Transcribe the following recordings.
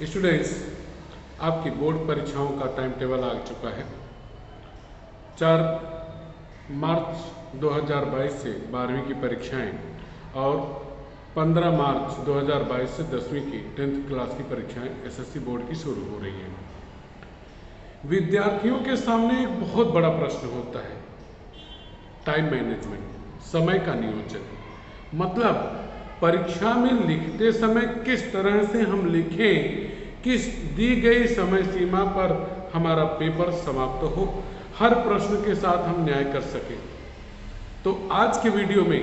Students, आपकी board परीक्षाओं का टाइम टेबल आ चुका है। 4 मार्च 2022 से 12वीं की परीक्षाएं और 15 मार्च 2022 से 10वीं की 10th क्लास की परीक्षाएं एसएससी बोर्ड की शुरू हो रही हैं। विद्यार्थियों के सामने एक बहुत बड़ा प्रश्न होता है, टाइम मैनेजमेंट, समय का नियोजन। मतलब परीक्षा में लिखते समय किस तरह से हम लिखें, किस दी गई समय सीमा पर हमारा पेपर समाप्त हो, हर प्रश्न के साथ हम न्याय कर सकें। तो आज के वीडियो में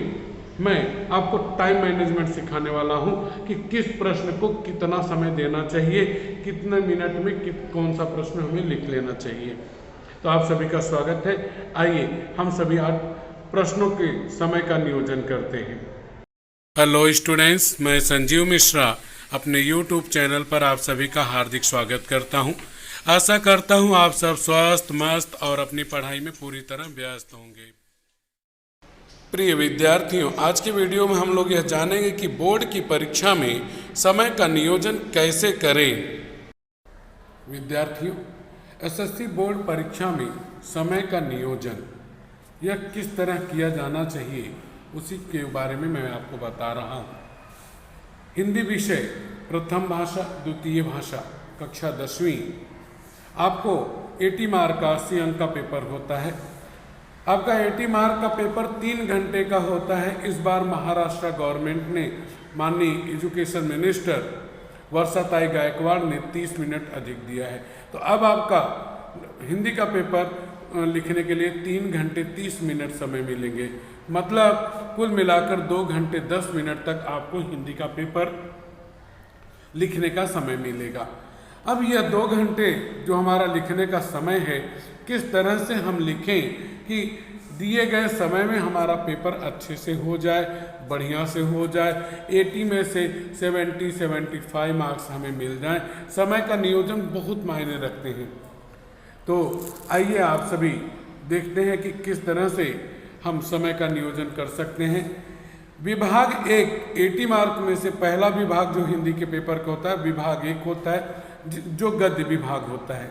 मैं आपको टाइम मैनेजमेंट सिखाने वाला हूं कि किस प्रश्न को कितना समय देना चाहिए, कितने मिनट में कौन सा प्रश्न हमें लिख लेना चाहिए। तो आप सभी का स्वागत है। आइए हम सभी आज प्रश्नों के समय का नियोजन करते हैं। हेलो स्टूडेंट्स, मैं संजीव मिश्रा अपने YouTube चैनल पर आप सभी का हार्दिक स्वागत करता हूं। आशा करता हूं आप सब स्वस्थ, मस्त और अपनी पढ़ाई में पूरी तरह व्यस्त होंगे। प्रिय विद्यार्थियों, आज के वीडियो में हम लोग यह जानेंगे कि बोर्ड की परीक्षा में समय का नियोजन कैसे करें। विद्यार्थियों, एसएससी बोर्ड परीक्षा में समय का नियोजन यह किस तरह किया जाना चाहिए, उसी के बारे में मैं आपको बता रहा हूँ। हिंदी विषय प्रथम भाषा, द्वितीय भाषा, कक्षा 10वीं, आपको 80 मार्क का 80 अंक का पेपर होता है। आपका 80 मार्क का पेपर 3 घंटे का होता है। इस बार महाराष्ट्र गवर्नमेंट ने, माननीय एजुकेशन मिनिस्टर वर्षाताई गायकवाड़ ने 30 मिनट अधिक दिया है। तो अब आपका हिंदी का पेपर लिखने के लिए 3 घंटे 30 मिनट समय मिलेंगे। मतलब कुल मिलाकर 2 घंटे 10 मिनट तक आपको हिंदी का पेपर लिखने का समय मिलेगा। अब यह 2 घंटे जो हमारा लिखने का समय है, किस तरह से हम लिखें कि दिए गए समय में हमारा पेपर अच्छे से हो जाए, बढ़िया से हो जाए, 80 में से 70-75 मार्क्स हमें मिल जाएं। समय का नियोजन बहुत मायने रखते हैं। तो आइए आप सभी देखते हैं कि किस तरह से हम समय का नियोजन कर सकते हैं। विभाग 1 80 मार्क में से पहला विभाग जो हिंदी के पेपर का होता है, विभाग 1 होता है, जो गद्य विभाग होता है,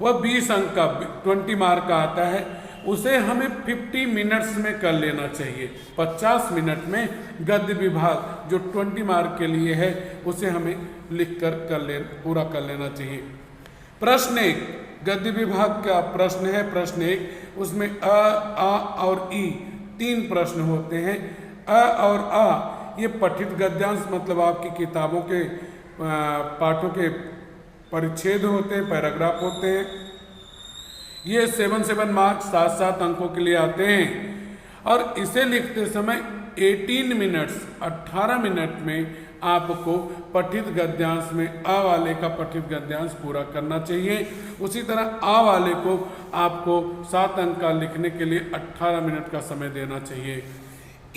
वह 20 अंक का 20 मार्क का आता है। उसे हमें 50 मिनट्स में कर लेना चाहिए। 50 मिनट में गद्य विभाग जो 20 मार्क के लिए है, उसे हमें लिख कर पूरा कर लेना चाहिए। प्रश्न 1 गद्य विभाग का प्रश्न है। प्रश्न 1, उसमें अ, आ और ई 3 प्रश्न होते हैं। अ और आ ये पठित गद्यांश, मतलब आपकी किताबों के पाठों के परिच्छेद होते हैं, पैराग्राफ होते हैं। ये 7 मार्क्स 7 अंकों के लिए आते हैं। और इसे लिखते समय 18 मिनट में आपको पठित गद्यांश में अ वाले का पठित गद्यांश पूरा करना चाहिए। उसी तरह आ वाले को आपको 7 अंक का लिखने के लिए 18 मिनट का समय देना चाहिए।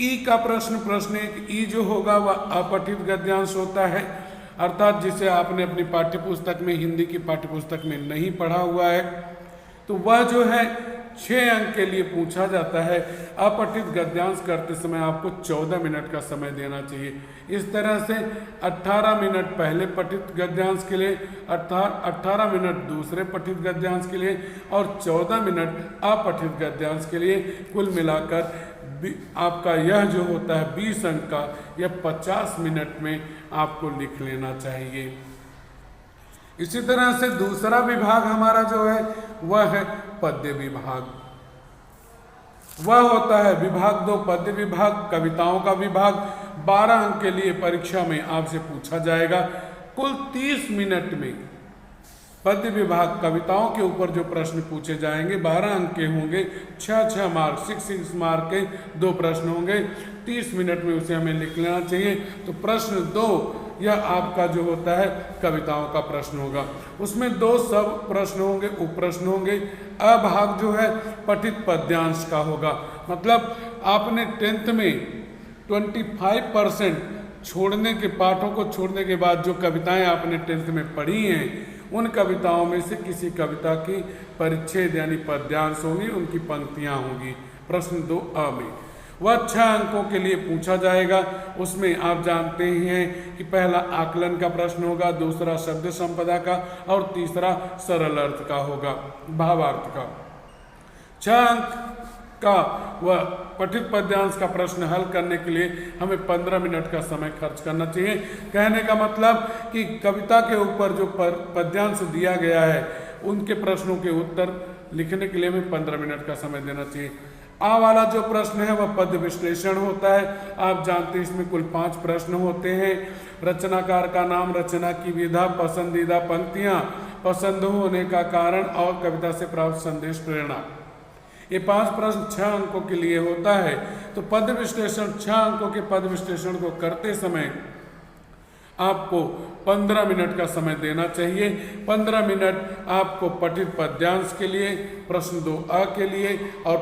ई का प्रश्न 1 ई जो होगा वह अपठित गद्यांश होता है, अर्थात जिसे आपने अपनी पाठ्यपुस्तक में, हिंदी की पाठ्यपुस्तक में नहीं पढ़ा हुआ है, तो वह जो है 6 अंक के लिए पूछा जाता है। अपठित गद्यांश करते समय आपको 14 मिनट का समय देना चाहिए। इस तरह से 18 मिनट पहले पठित गद्यांश के लिए, 18 मिनट दूसरे पठित गद्यांश के लिए और 14 मिनट अपठित गद्यांश के लिए, कुल मिलाकर आपका यह जो होता है 20 अंक का, यह 50 मिनट में आपको लिख लेना चाहिए। इसी तरह से दूसरा विभाग हमारा जो है वह है पद्य विभाग। वह होता है विभाग 2 पद्य विभाग, कविताओं का विभाग। 12 अंक के लिए परीक्षा में आपसे पूछा जाएगा। कुल 30 मिनट में पद्य विभाग कविताओं के ऊपर जो प्रश्न पूछे जाएंगे 12 अंक के होंगे। 6 मार्क 6 मार्क के 2 प्रश्न होंगे। 30 मिनट में उसे हमें लिख लेना चाहिए। तो प्रश्न 2 यह आपका जो होता है कविताओं का प्रश्न होगा। उसमें 2 सब प्रश्न होंगे, उप प्रश्न होंगे। अ भाग जो है पठित पद्यांश का होगा। मतलब आपने 10th में 25% छोड़ने के, पाठों को छोड़ने के बाद जो कविताएं आपने 10th में पढ़ी हैं, उन कविताओं में से किसी कविता की परिच्छेद यानी पद्यांश होंगी, उनकी पंक्तियां होंगी प्रश्न 2 अ में। वह 6 अंकों के लिए पूछा जाएगा। उसमें आप जानते ही हैं कि पहला आकलन का प्रश्न होगा, दूसरा शब्द संपदा का और तीसरा सरल अर्थ का होगा, भावार्थ का। 6 अंक का वह पठित पद्यांश का प्रश्न हल करने के लिए हमें 15 मिनट का समय खर्च करना चाहिए। कहने का मतलब कि कविता के ऊपर जो पद्यांश दिया गया है उनके प्रश्नों के उत्तर लिखने के लिए हमें 15 मिनट का समय देना चाहिए। आ वाला जो प्रश्न है वह पद्य विश्लेषण होता है। आप जानते हैं इसमें कुल 5 प्रश्न होते हैं। रचनाकार का नाम, रचना की विधा, पसंदीदा पंक्तियां, पसंद होने का कारण और कविता से प्राप्त संदेश प्रेरणा। ये 5 प्रश्न 6 अंकों के लिए होता है। तो पद विश्लेषण 6 अंकों के पद विश्लेषण को करते समय आपको 15 मिनट का समय देना चाहिए। 15 मिनट आपको पठित पद्यांश के लिए, प्रश्न 2A के लिए और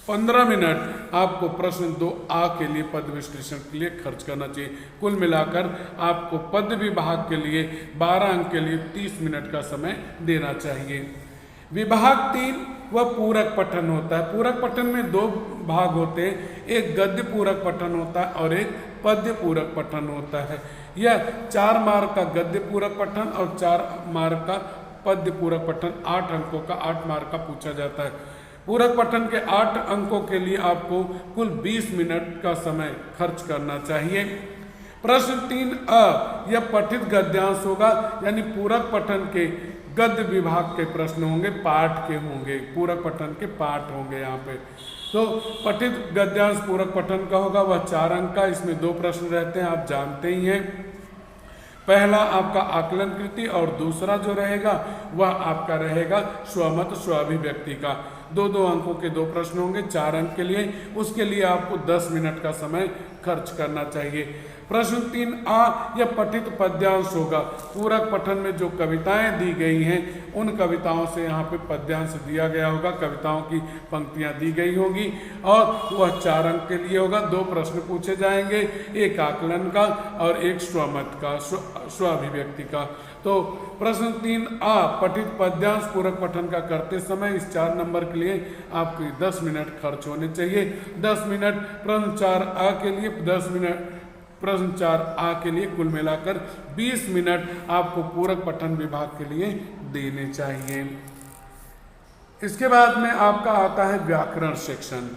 15 मिनट आपको प्रश्न 2A के लिए पद विश्लेषण के लिए खर्च करना चाहिए। कुल मिलाकर आपको पद विभाग के लिए 12 अंक के लिए 30 मिनट का समय देना चाहिए। विभाग 3 वह पूरक पठन होता है। पूरक पठन में 2 भाग होते हैं, एक गद्य पूरक पठन होता है और एक पद्य पूरक पठन होता है। यह 4 मार्क का गद्य पूरक पठन और 4 मार्क का पद्य पूरक पठन, 8 अंकों का 8 मार्क का पूछा जाता है। पूरक पठन के 8 अंकों के लिए आपको कुल 20 मिनट का समय खर्च करना चाहिए। प्रश्न 3A यह पठित गद्यांश होगा, यानी पूरक पठन के गद्य विभाग के प्रश्न होंगे, पाठ के होंगे, पूरक पठन के पाठ होंगे यहाँ पे। तो पठित गद्यांश पूरक पठन का होगा, वह 4 अंक का। इसमें 2 प्रश्न रहते हैं, आप जानते ही हैं। पहला आपका आकलन कृति और दूसरा जो रहेगा वह आपका रहेगा स्वमत स्वाभिव्यक्ति का। 2-2 अंकों के 2 प्रश्न होंगे 4 अंक के लिए। उसके लिए आपको 10 मिनट का समय खर्च करना चाहिए। प्रश्न 3A यह पठित पद्यांश होगा। पूरक पठन में जो कविताएं दी गई हैं उन कविताओं से यहाँ पे पद्यांश दिया गया होगा, कविताओं की पंक्तियां दी गई होंगी और वह 4 अंक के लिए होगा। 2 प्रश्न पूछे जाएंगे, एक आकलन का और एक स्वमत का, स्वाभिव्यक्ति का। तो प्रश्न 3A पठित पद्यांश पूरक पठन का करते समय इस 4 नंबर के लिए आपके 10 मिनट खर्च होने चाहिए। 10 मिनट प्रश्न 4A के लिए, 10 मिनट प्रश्न 4A के लिए, कुल मिलाकर 20 मिनट आपको पूरक पठन विभाग के लिए देने चाहिए। इसके बाद में आपका आता है व्याकरण सेक्शन।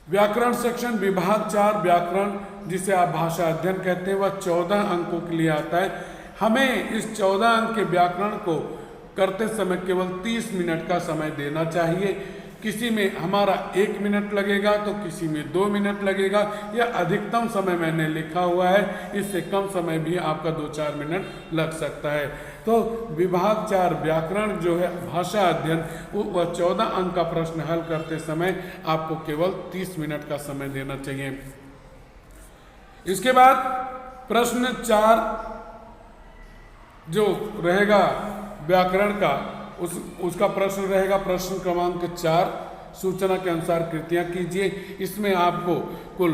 व्याकरण सेक्शन विभाग 4 व्याकरण, जिसे आप भाषा अध्ययन कहते हैं, वह 14 अंकों के लिए आता है। हमें इस 14 अंक के व्याकरण को करते समय केवल 30 मिनट का समय देना चाहिए। किसी में हमारा 1 मिनट लगेगा तो किसी में 2 मिनट लगेगा। यह अधिकतम समय मैंने लिखा हुआ है, इससे कम समय भी आपका 2-4 मिनट लग सकता है। तो विभाग 4 व्याकरण जो है भाषा अध्ययन, वह 14 अंक का प्रश्न हल करते समय आपको केवल 30 मिनट का समय देना चाहिए। इसके बाद प्रश्न 4 जो रहेगा व्याकरण का, उसका प्रश्न रहेगा प्रश्न क्रमांक 4, सूचना के अनुसार कृतियां कीजिए। इसमें आपको कुल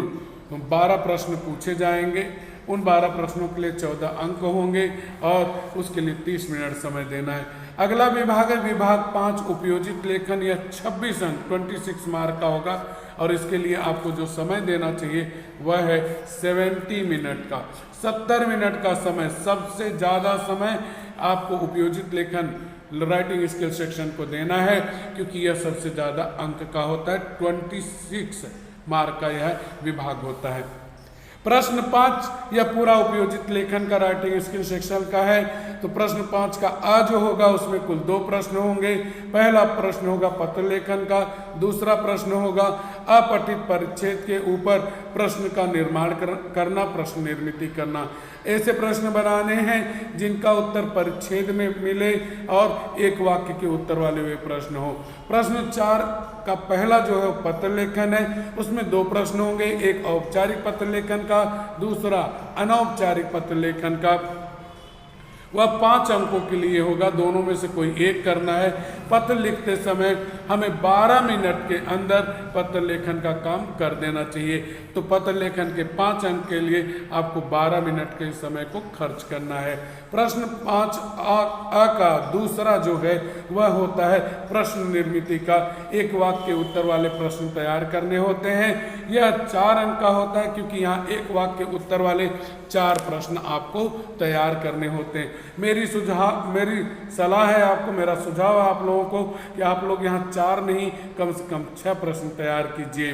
12 प्रश्न पूछे जाएंगे। उन 12 प्रश्नों के लिए 14 अंक होंगे और उसके लिए 30 मिनट समय देना है। अगला विभाग है विभाग 5 उपयोजित लेखन। यह 26 अंक 26 मार्क का होगा और इसके लिए आपको जो समय देना चाहिए वह है 70 मिनट का। 70 मिनट का समय, सबसे ज़्यादा समय आपको उपयोजित लेखन राइटिंग स्किल सेक्शन को देना है, क्योंकि यह सबसे ज़्यादा अंक का होता है। 26 मार्क का यह विभाग होता है। प्रश्न 5 यह पूरा उपयोजित लेखन का राइटिंग स्किल सेक्शन का है। तो प्रश्न 5 का आ जो होगा उसमें कुल 2 प्रश्न होंगे। पहला प्रश्न होगा पत्र लेखन का, दूसरा प्रश्न होगा अपठित परिच्छेद के ऊपर प्रश्न का निर्माण करना, प्रश्न निर्मिति करना। ऐसे प्रश्न बनाने हैं जिनका उत्तर परिच्छेद में मिले और एक वाक्य के उत्तर वाले हुए प्रश्न हो। प्रश्न 4 का पहला जो है पत्र लेखन है, उसमें 2 प्रश्न होंगे, एक औपचारिक पत्र लेखन का, दूसरा अनौपचारिक पत्र लेखन का। वह 5 अंकों के लिए होगा। दोनों में से कोई एक करना है। पत्र लिखते समय हमें 12 मिनट के अंदर पत्र लेखन का काम कर देना चाहिए। तो पत्र लेखन के 5 अंक के लिए आपको 12 मिनट के समय को खर्च करना है। प्रश्न 5 आ का दूसरा जो है वह होता है प्रश्न निर्मिति का। एक वाक्य के उत्तर वाले प्रश्न तैयार करने होते हैं। यह 4 अंक का होता है क्योंकि यहाँ एक वाक्य के उत्तर वाले 4 प्रश्न आपको तैयार करने होते हैं। मेरी सलाह है आपको, मेरा सुझाव है आप लोगों को कि आप लोग यहाँ 4 नहीं कम से कम 6 प्रश्न तैयार कीजिए।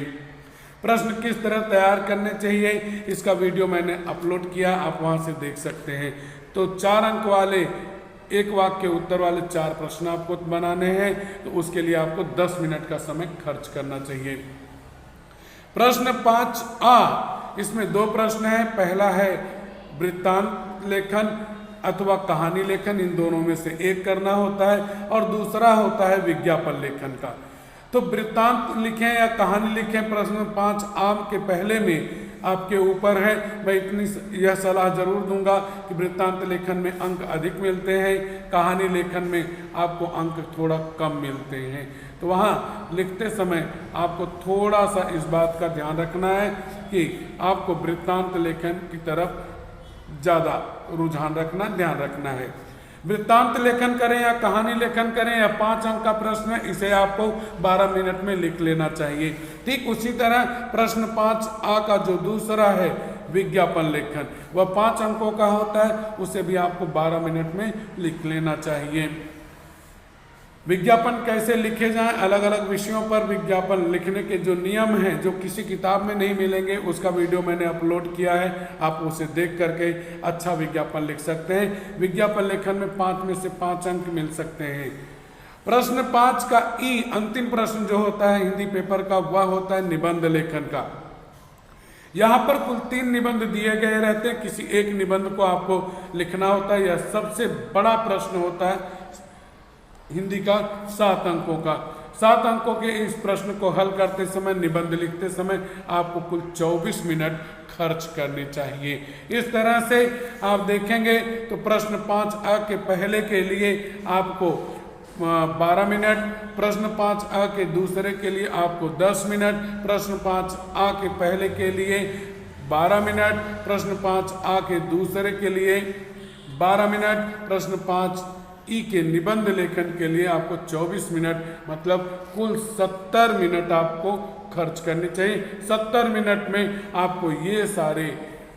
प्रश्न किस तरह तैयार करने चाहिए इसका वीडियो मैंने अपलोड किया, आप वहां से देख सकते हैं। तो 4 अंक वाले एक वाक्य के उत्तर वाले 4 प्रश्न आपको बनाने हैं, तो उसके लिए आपको 10 मिनट का समय खर्च करना चाहिए। प्रश्न 5आ, इसमें 2 प्रश्न हैं। पहला है वृत्तांत लेखन अथवा कहानी लेखन, इन दोनों में से एक करना होता है, और दूसरा होता है विज्ञापन लेखन का। तो वृत्तांत लिखें या कहानी लिखें, प्रश्न 5 के पहले में आपके ऊपर है। मैं इतनी यह सलाह जरूर दूंगा कि वृत्तांत लेखन में अंक अधिक मिलते हैं, कहानी लेखन में आपको अंक थोड़ा कम मिलते हैं। तो वहाँ लिखते समय आपको थोड़ा सा इस बात का ध्यान रखना है कि आपको वृत्तांत लेखन की तरफ ज़्यादा रुझान रखना, ध्यान रखना है। वृत्तांत लेखन करें या कहानी लेखन करें, या 5 अंक का प्रश्न है, इसे आपको 12 मिनट में लिख लेना चाहिए। ठीक उसी तरह प्रश्न 5आ का जो दूसरा है विज्ञापन लेखन, वह 5 अंकों का होता है, उसे भी आपको 12 मिनट में लिख लेना चाहिए। विज्ञापन कैसे लिखे जाएं, अलग अलग विषयों पर विज्ञापन लिखने के जो नियम हैं, जो किसी किताब में नहीं मिलेंगे, उसका वीडियो मैंने अपलोड किया है, आप उसे देख करके अच्छा विज्ञापन लिख सकते हैं। विज्ञापन लेखन में 5 में से 5 अंक मिल सकते हैं। प्रश्न 5 का ई अंतिम प्रश्न जो होता है हिंदी पेपर का, वह होता है निबंध लेखन का। यहाँ पर कुल 3 निबंध दिए गए रहते हैं, किसी एक निबंध को आपको लिखना होता है। यह सबसे बड़ा प्रश्न होता है हिंदी का, 7 अंकों का। 7 अंकों के इस प्रश्न को हल करते समय, निबंध लिखते समय आपको कुल 24 मिनट खर्च करने चाहिए। इस तरह से आप देखेंगे तो प्रश्न 5आ के पहले के लिए आपको 12 मिनट, प्रश्न 5आ के दूसरे के लिए आपको 10 मिनट, प्रश्न 5आ के पहले के लिए 12 मिनट, प्रश्न 5आ के दूसरे के लिए 12 मिनट, प्रश्न 5 के निबंध लेखन के लिए आपको 24 मिनट, मतलब कुल 70 मिनट आपको खर्च करने चाहिए। 70 मिनट में आपको ये सारे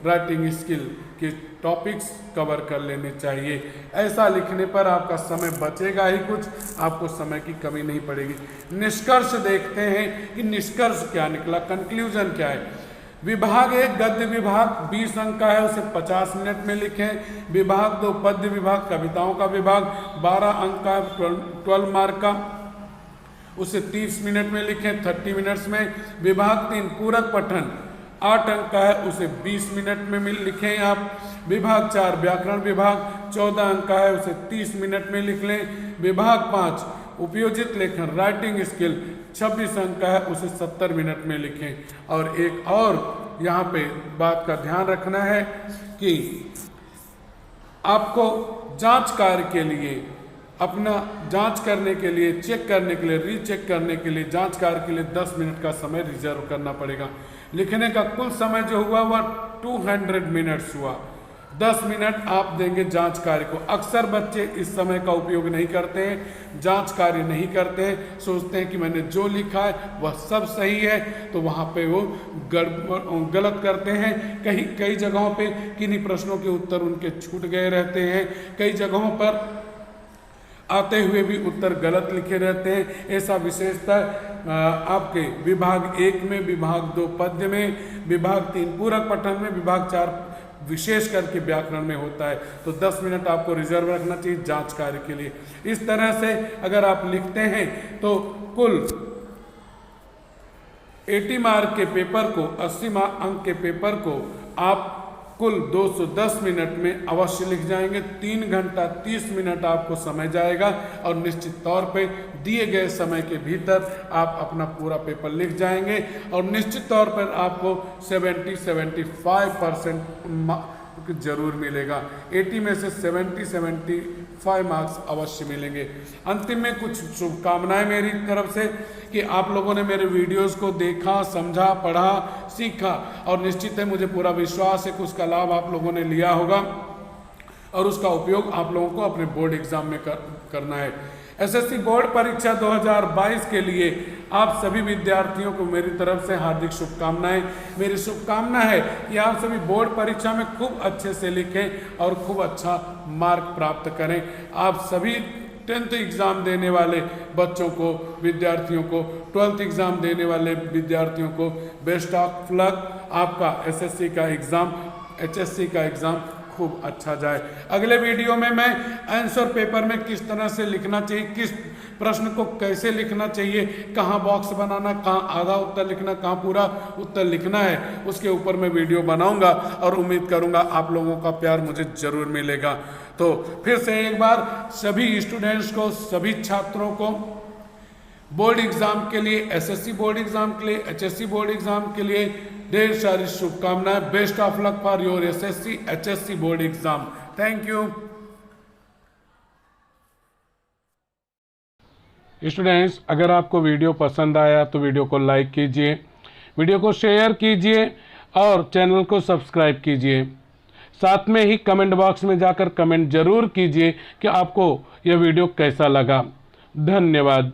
राइटिंग स्किल के टॉपिक्स कवर कर लेने चाहिए। ऐसा लिखने पर आपका समय बचेगा ही कुछ, आपको समय की कमी नहीं पड़ेगी। निष्कर्ष देखते हैं कि निष्कर्ष क्या निकला, कंक्लूजन क्या है। विभाग 1 गद्य विभाग 20 अंक का है, उसे 50 मिनट में लिखें। विभाग 2 पद्य विभाग कविताओं का विभाग 12 अंक का, 12 मार्क का, उसे 30 मिनट में लिखें, 30 मिनट्स में। विभाग 3 पूरक पठन 8 अंक का है, उसे 20 मिनट में लिखें आप। विभाग 4 व्याकरण विभाग 14 अंक का है, उसे 30 मिनट में लिख लें। विभाग 5 उपयोजित लेखन राइटिंग स्किल 26 अंक का है, उसे 70 मिनट में लिखें। और एक और यहाँ पे बात का ध्यान रखना है कि आपको जांच कार्य के लिए, अपना जांच करने के लिए, चेक करने के लिए, रीचेक करने के लिए, जांच कार्य के लिए 10 मिनट का समय रिजर्व करना पड़ेगा। लिखने का कुल समय जो हुआ वह 200 मिनट्स हुआ। 10 मिनट आप देंगे जांच कार्य को। अक्सर बच्चे इस समय का उपयोग नहीं करते हैं, जांच कार्य नहीं करते हैं, सोचते हैं कि मैंने जो लिखा है वह सब सही है, तो वहाँ पे वो गलत करते हैं। कई जगहों पे किन्हीं प्रश्नों के उत्तर उनके छूट गए रहते हैं, कई जगहों पर आते हुए भी उत्तर गलत लिखे रहते हैं। ऐसा विशेषतः आपके विभाग 1 में, विभाग 2 पद्य में, विभाग 3 पूरक पठन में, विभाग 4 विशेष करके व्याकरण में होता है। तो 10 मिनट आपको रिजर्व रखना चाहिए जांच कार्य के लिए। इस तरह से अगर आप लिखते हैं तो कुल 80 मार्क के पेपर को, 80 अंक के पेपर को आप कुल 210 मिनट में अवश्य लिख जाएंगे। 3 घंटा 30 मिनट आपको समय जाएगा और निश्चित तौर पे दिए गए समय के भीतर आप अपना पूरा पेपर लिख जाएंगे और निश्चित तौर पर आपको 70-75% जरूर मिलेगा। 80 में से 75 मार्क्स अवश्य मिलेंगे। अंतिम में कुछ शुभकामनाएं मेरी तरफ से कि आप लोगों ने मेरे वीडियोस को देखा, समझा, पढ़ा, सीखा और निश्चित है मुझे पूरा विश्वास है कि उसका लाभ आप लोगों ने लिया होगा और उसका उपयोग आप लोगों को अपने बोर्ड एग्जाम में करना है। एसएससी बोर्ड परीक्षा 2022 के लिए आप सभी विद्यार्थियों को मेरी तरफ से हार्दिक शुभकामनाएं। मेरी शुभकामना है कि आप सभी बोर्ड परीक्षा में खूब अच्छे से लिखें और खूब अच्छा मार्क प्राप्त करें। आप सभी 10th एग्ज़ाम देने वाले बच्चों को, विद्यार्थियों को, 12th एग्ज़ाम देने वाले विद्यार्थियों को बेस्ट ऑफ लक। आपका एसएससी का एग्ज़ाम, एचएससी का एग्ज़ाम खूब अच्छा जाए। अगले वीडियो में मैं आंसर पेपर में किस तरह से लिखना चाहिए, किस प्रश्न को कैसे लिखना चाहिए, कहाँ बॉक्स बनाना, कहाँ आधा उत्तर लिखना, कहाँ पूरा उत्तर लिखना है, उसके ऊपर मैं वीडियो बनाऊंगा और उम्मीद करूंगा आप लोगों का प्यार मुझे जरूर मिलेगा। तो फिर से एक बार सभी स्टूडेंट्स को, सभी छात्रों को बोर्ड एग्जाम के लिए, एसएससी बोर्ड एग्जाम के लिए, एचएससी बोर्ड एग्जाम के लिए ढेर सारी शुभकामनाएं। Best of luck for your SSC HSC board exam. Thank you students. अगर आपको वीडियो पसंद आया तो वीडियो को लाइक कीजिए, वीडियो को शेयर कीजिए और चैनल को सब्सक्राइब कीजिए। साथ में ही कमेंट बॉक्स में जाकर कमेंट जरूर कीजिए कि आपको यह वीडियो कैसा लगा। धन्यवाद।